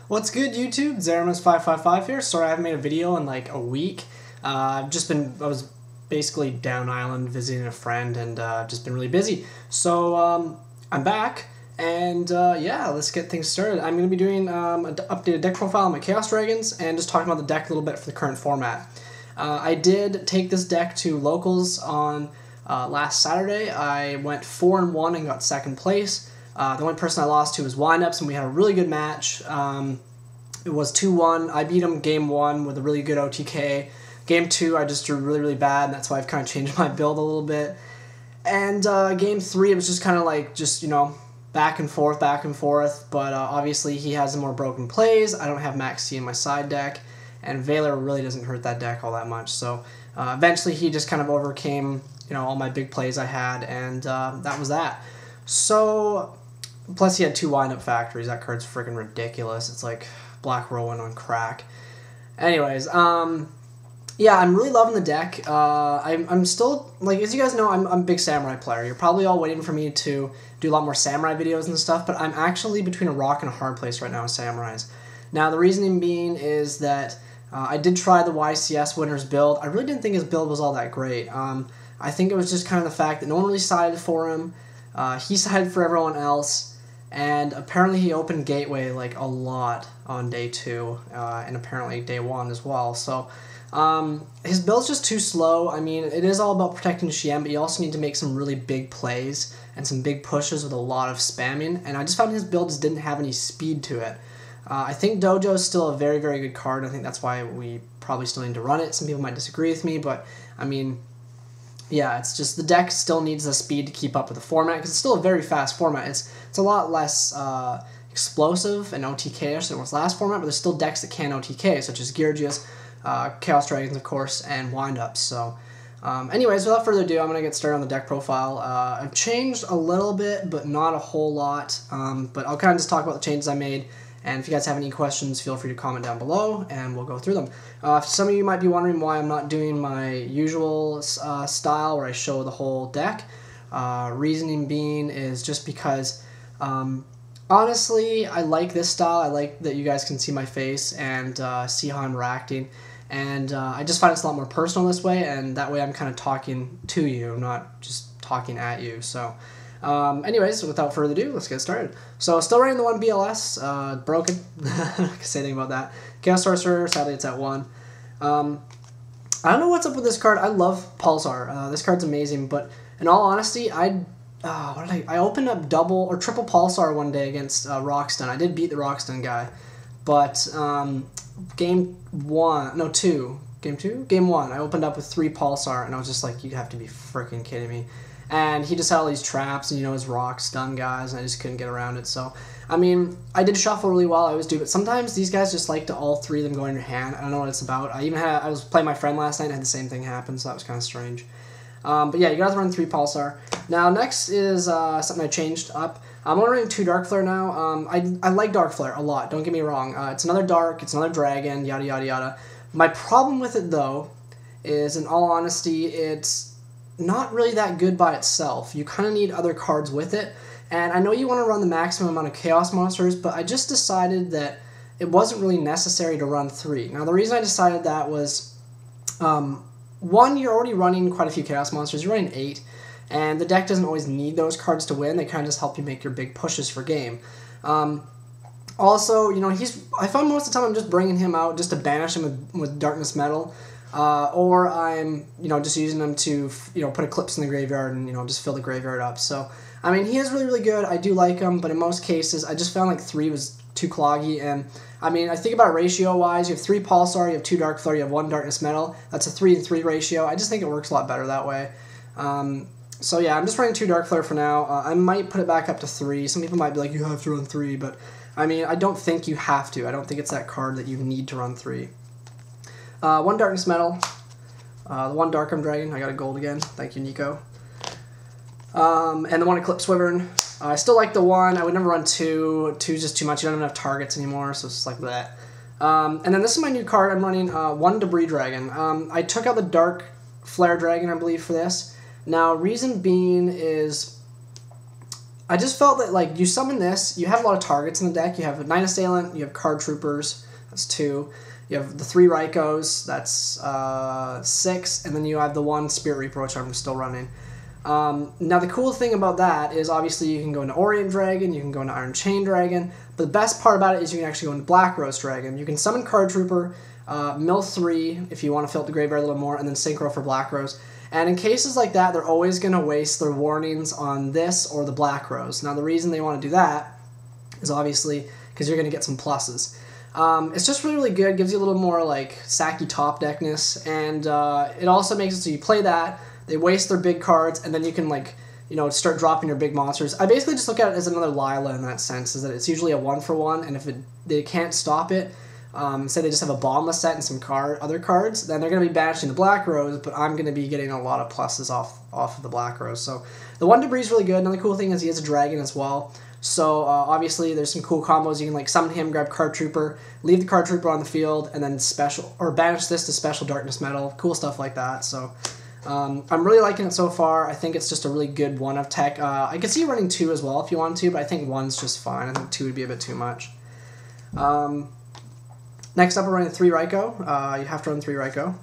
What's good, YouTube? Zeramus555 here. Sorry I haven't made a video in like a week. I was basically down island visiting a friend and just been really busy. So I'm back and yeah, let's get things started. I'm going to be doing an updated deck profile on my Chaos Dragons and just talking about the deck a little bit for the current format. I did take this deck to locals on last Saturday. I went 4-1 and got second place. The only person I lost to was Windups, and we had a really good match. It was 2-1. I beat him game 1 with a really good OTK. Game 2, I just drew really, really bad, and that's why I've kind of changed my build a little bit. And game 3, it was just kind of like, you know, back and forth, but obviously he has some more broken plays. I don't have Max C in my side deck, and Valor really doesn't hurt that deck all that much. So eventually he just kind of overcame, you know, all my big plays I had, and that was that. So, plus he had 2 wind-up factories. That card's freaking ridiculous. It's like Black Rowan on crack. Anyways, yeah, I'm really loving the deck. I'm still, like, as you guys know, I'm a big Samurai player. You're probably all waiting for me to do a lot more Samurai videos and stuff, but I'm actually between a rock and a hard place right now with Samurais. Now, the reasoning being is that I did try the YCS winner's build. I really didn't think his build was all that great. I think it was just kind of the fact that no one really sided for him. He sided for everyone else. And apparently he opened Gateway like a lot on day 2, and apparently day 1 as well. So his build's just too slow. I mean, it is all about protecting Shiem, but you also need to make some really big plays and some big pushes with a lot of spamming. And I just found his build just didn't have any speed to it. I think Dojo is still a very, very good card. I think that's why we probably still need to run it. Some people might disagree with me, but I mean, yeah, it's just the deck still needs the speed to keep up with the format, because it's still a very fast format. It's a lot less explosive and OTK-ish than it was last format, but there's still decks that can OTK, such as Georgius, Chaos Dragons, of course, and Windups. So, anyways, without further ado, I'm going to get started on the deck profile. I've changed a little bit, but not a whole lot, but I'll kind of just talk about the changes I made. And if you guys have any questions, feel free to comment down below, and we'll go through them. Some of you might be wondering why I'm not doing my usual style where I show the whole deck. Reasoning being is just because, honestly, I like this style. I like that you guys can see my face and see how I'm reacting. And I just find it's a lot more personal this way, and that way I'm kind of talking to you, not just talking at you. So. Anyways, without further ado, let's get started. So, still running the 1 BLS, broken, I can say anything about that. Chaos Sorcerer, sadly it's at 1. I don't know what's up with this card. I love Pulsar. This card's amazing, but in all honesty, I opened up double or triple Pulsar one day against Rockstun. I did beat the Rockstun guy, but game 1, I opened up with 3 Pulsar, and I was just like, you have to be freaking kidding me. And he just had all these traps and, you know, his rock stun guys, and I just couldn't get around it. So, I mean, I did shuffle really well, I always do, but sometimes these guys just like to all 3 of them go in your hand. I don't know what it's about. I was playing my friend last night and had the same thing happen, so that was kind of strange. But yeah, you guys run 3 Pulsar. Now, next is something I changed up. I'm only running 2 Darkflare now. I like Darkflare a lot, don't get me wrong. It's another Dark, it's another Dragon, yada yada yada. My problem with it, though, is, in all honesty, it's not really that good by itself. You kind of need other cards with it, and I know you want to run the maximum amount of Chaos Monsters, but I just decided that it wasn't really necessary to run 3. Now, the reason I decided that was, 1, you're already running quite a few Chaos Monsters. You're running 8, and the deck doesn't always need those cards to win. They kind of just help you make your big pushes for game. Also, you know, I find most of the time I'm just bringing him out just to banish him with Darkness Metal. Or I'm, you know, just using them to, you know, put Eclipse in the graveyard and, you know, just fill the graveyard up. So, I mean, he is really, really good. I do like him, but in most cases, I just found like 3 was too cloggy. And, I mean, I think about ratio-wise, you have 3 Pulsar, you have 2 Darkflare, you have 1 Darkness Metal. That's a 3-3 ratio. I just think it works a lot better that way. So, yeah, I'm just running 2 Darkflare for now. I might put it back up to 3. Some people might be like, you have to run 3, but, I mean, I don't think you have to. I don't think it's that card that you need to run 3. 1 Darkness Metal, the 1 Darkflare Dragon, I got a gold again, thank you Nico, and the 1 Eclipse Wyvern. I still like the 1, I would never run 2, 2's just too much, you don't have enough targets anymore, so it's just like that. And then this is my new card, I'm running 1 Debris Dragon. I took out the Darkflare Dragon, I believe, for this. Now, reason being is, I just felt that, like, you summon this, you have a lot of targets in the deck. You have a Night Assailant, you have Card Troopers, that's 2. You have the 3 Rykos, that's 6, and then you have the 1 Spirit Reaper, which I'm still running. Now, the cool thing about that is, obviously, you can go into Orient Dragon, you can go into Iron Chain Dragon, but the best part about it is you can actually go into Black Rose Dragon. You can summon Card Trooper, mill 3 if you want to fill up the graveyard a little more, and then Synchro for Black Rose. And in cases like that, they're always going to waste their warnings on this or the Black Rose. Now, the reason they want to do that is obviously because you're going to get some pluses. It's just really, really good. Gives you a little more, like, sacky top deckness, and it also makes it so you play that, they waste their big cards, and then you can, like, you know, start dropping your big monsters. I basically just look at it as another Lyla in that sense, is that it's usually a 1-for-1, and if they can't stop it, say they just have a Bombless set and some other cards, then they're going to be banishing the Black Rose, but I'm going to be getting a lot of pluses off of the Black Rose. So the 1 Debris is really good. Another cool thing is he has a dragon as well. So obviously there's some cool combos. You can, like, summon him, grab Card Trooper, leave the Card Trooper on the field, and then banish this to special Darkness Metal. Cool stuff like that. So I'm really liking it so far. I think it's just a really good 1 of tech. I could see you running 2 as well if you wanted to, but I think 1's just fine. I think 2 would be a bit too much. Next up, we're running 3 Ryko. You have to run 3 Ryko.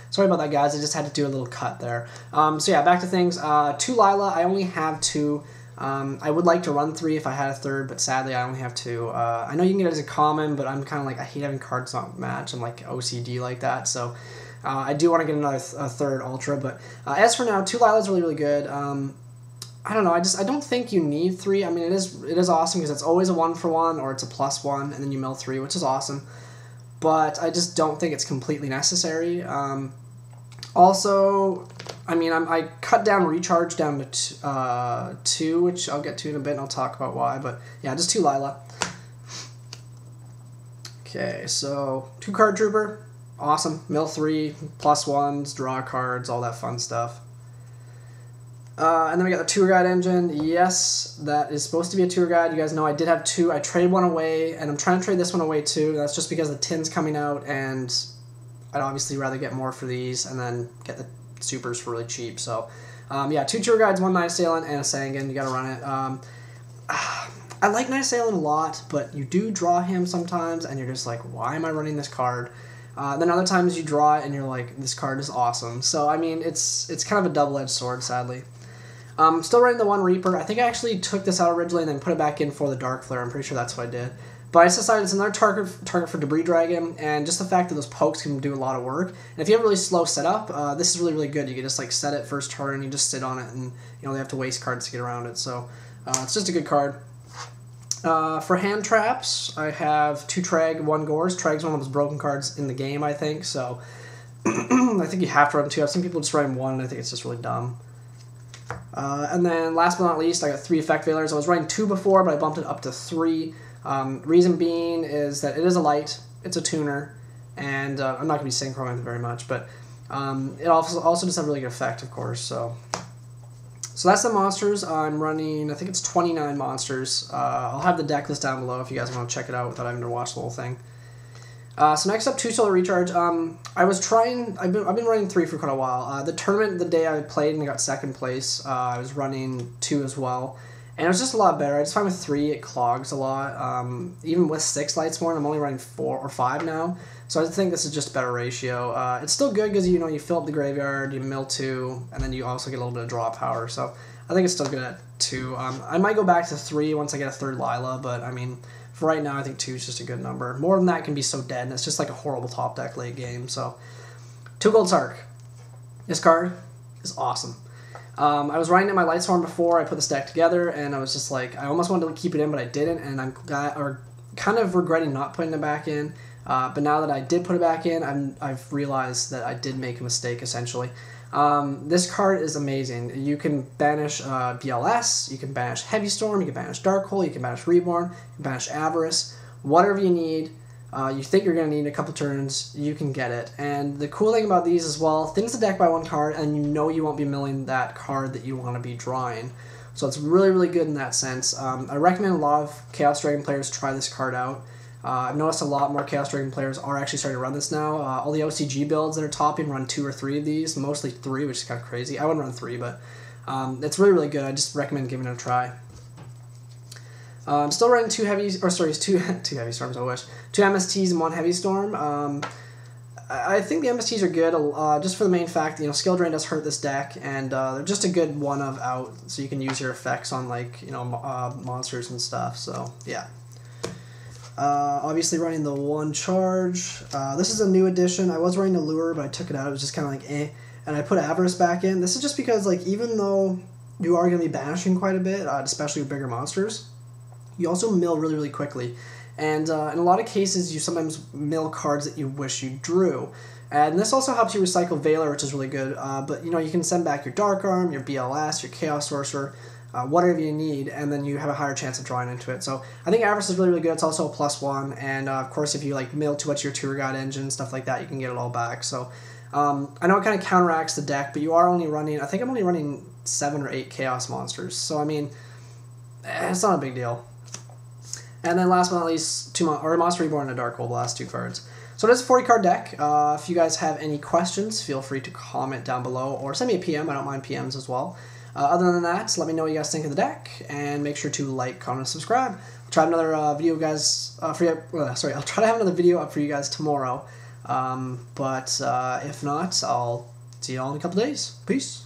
Sorry about that, guys. I just had to do a little cut there. So yeah, back to things. 2 Lyla. I only have 2. I would like to run 3 if I had a 3rd, but sadly I only have 2. I know you can get it as a common, but I'm kind of like, I hate having cards not match. I'm like OCD like that, so I do want to get another a 3rd Ultra. But as for now, 2 Lyla is really, really good. I don't know. I don't think you need 3. I mean, it is awesome because it's always a 1-for-1 or it's a +1, and then you mill 3, which is awesome. But I just don't think it's completely necessary. Also, I mean, I cut down recharge down to 2, which I'll get to in a bit, and I'll talk about why. But yeah, just 2 Lyla. Okay, so 2 Card Trooper, awesome. Mill 3, +1s, draw cards, all that fun stuff. And then we got the Tour Guide engine. Yes, that is supposed to be a Tour Guide. You guys know I did have 2. I traded 1 away, and I'm trying to trade this one away too. That's just because the tin's coming out, and I'd obviously rather get more for these and then get the supers for really cheap. So, yeah, 2 Tour Guides, 1 Night Assailant, and a Sangan. You gotta run it. I like Night Assailant a lot, but you do draw him sometimes, and you're just like, why am I running this card? Then other times you draw it, and you're like, this card is awesome. So, I mean, it's kind of a double-edged sword, sadly. Still running the 1 Reaper. I think I actually took this out originally and then put it back in for the Darkflare. I'm pretty sure that's what I did. But I just decided it's another target for Debris Dragon, and just the fact that those pokes can do a lot of work. And if you have a really slow setup, this is really, really good. You can just, like, set it first turn, and you just sit on it, and, you know, they have to waste cards to get around it. So it's just a good card. For hand traps, I have 2 Trag, 1 Gorz. Trag's one of the most broken cards in the game, I think. So I think you have to run 2. I've seen people just run 1, and I think it's just really dumb. And then last but not least, I got 3 Effect Veilers. I was running 2 before, but I bumped it up to 3. Reason being is that it is a light, it's a tuner, and I'm not going to be synchronizing it very much, but it also does have a really good effect, of course. So that's the monsters. I'm running, I think it's 29 monsters. I'll have the deck list down below if you guys want to check it out without having to watch the whole thing. So next up, 2 Solar Recharge. I've been running 3 for quite a while. The tournament, the day I played and I got 2nd place, I was running 2 as well. And it was just a lot better. I just find with 3, it clogs a lot. Even with 6 Lightsworn, I'm only running 4 or 5 now. So I think this is just a better ratio. It's still good because, you know, you fill up the graveyard, you mill 2, and then you also get a little bit of draw power. So I think it's still good at 2. I might go back to 3 once I get a 3rd Lyla, but I mean, for right now, I think 2 is just a good number. More than that can be so dead, and it's just like a horrible top deck late game. So 2 Gold Sarc. This card is awesome. I was running in my Lightsworn before I put this deck together, and I was just like, I almost wanted to keep it in, but I didn't, and I'm kind of regretting not putting it back in. But now that I did put it back in, I've realized that I did make a mistake, essentially. This card is amazing. You can banish BLS, you can banish Heavy Storm, you can banish Darkhold, you can banish Reborn, you can banish Avarice, whatever you need. You think you're going to need a couple turns, you can get it. And the cool thing about these as well, thins the deck by 1 card, and you know you won't be milling that card that you want to be drawing. So it's really, really good in that sense. I recommend a lot of Chaos Dragon players try this card out. I've noticed a lot more Chaos Dragon players are actually starting to run this now. All the OCG builds that are topping run 2 or 3 of these, mostly 3, which is kind of crazy. I wouldn't run 3, but it's really, really good. I just recommend giving it a try. I'm still running two heavy heavy storms. I wish 2 MSTs and 1 heavy storm. I think the MSTs are good, just for the main fact that, skill drain does hurt this deck, and they're just a good one of out, so you can use your effects on monsters and stuff. So yeah. Obviously running the 1 charge. This is a new addition. I was running the lure, but I took it out. It was just kind of like eh, and I put Avarice back in. This is just because even though you are going to be banishing quite a bit, especially with bigger monsters, you also mill really, really quickly. And in a lot of cases, you sometimes mill cards that you wish you drew. And this also helps you recycle Veiler, which is really good. But, you can send back your Dark Arm, your BLS, your Chaos Sorcerer, whatever you need, and then you have a higher chance of drawing into it. So I think Avarice is really, really good. It's also a +1. And, of course, if you, mill too much of your Tour Guide engine, stuff like that, you can get it all back. So I know it kind of counteracts the deck, but you are only running, I think I'm only running 7 or 8 Chaos monsters. So, I mean, it's not a big deal. And then last but not least, Monster Reborn and a Dark Hole, the last 2 cards. So it is a 40-card deck. If you guys have any questions, feel free to comment down below or send me a PM. I don't mind PMs as well. Other than that, let me know what you guys think of the deck, and make sure to like, comment, and subscribe. I'll try another video, guys. I'll try to have another video up for you guys tomorrow. But if not, I'll see you all in a couple days. Peace.